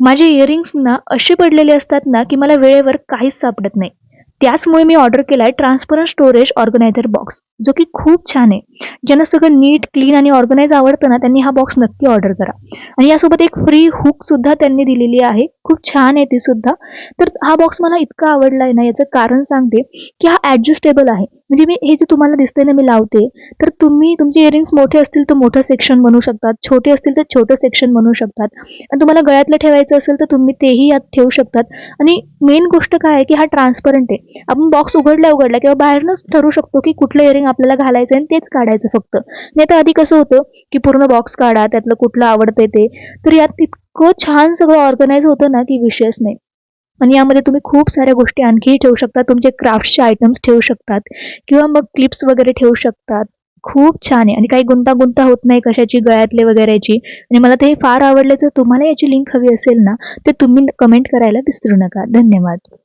माझे इयरिंग्स ना असे पडलेले असतात ना, की मला वेळेवर काहीच सापडत नाही. त्याचमुळे मी ऑर्डर केलाय ट्रान्सपरंट स्टोरेज ऑर्गनायझर बॉक्स, जो की खूप छान आहे. ज्यांना सगळं नीट, क्लीन आणि ऑर्गनाइज आवडतं ना, त्यांनी हा बॉक्स नक्की ऑर्डर करा. आणि यासोबत एक फ्री हुकसुद्धा त्यांनी दिलेली आहे. खूप छान आहे ती सुद्धा. तर हा बॉक्स मला इतका आवडला आहे ना, याचं कारण सांगते, की हा ॲडजस्टेबल आहे. म्हणजे मी हे जे तुम्हाला दिसतंय ना, मी लावते, तर तुम्ही तुमचे इयरिंग्स मोठे असतील तर मोठं सेक्शन बनवू शकतात, छोटे असतील तर छोटं सेक्शन बनवू शकतात. आणि तुम्हाला गळ्यातलं ठेवायचं असेल तर तुम्ही तेही यात ठेवू शकतात. आणि मेन गोष्ट काय आहे, की हा ट्रान्सपरंट आहे. आपण बॉक्स उघडल्या-उघडल्या किंवा बाहेरूनच ठरवू शकतो, की कुठलं इयरिंग आपल्याला घालायचं आणि तेच काढायचं फक्त. नाहीतर आधी कसं होतं, की पूर्ण बॉक्स काढा, त्यातलं कुठलं आवडतंय ते. तर यात इतकं छान सगळं ऑर्गनाइज होतं ना, की विषयच नाही. आणि यामध्ये तुम्ही खूप साऱ्या गोष्टी आणखीही ठेवू शकता. तुमचे क्राफ्ट्सचे आयटम्स ठेवू शकतात किंवा मग क्लिप्स वगैरे ठेवू शकतात. खूप छान आहे आणि काही गुंतागुंता होत नाही कशाची गळ्यातले वगैरेची. आणि मला ते फार आवडलं. जर तुम्हाला याची लिंक हवी असेल ना, तर तुम्ही कमेंट करायला विसरू नका. धन्यवाद.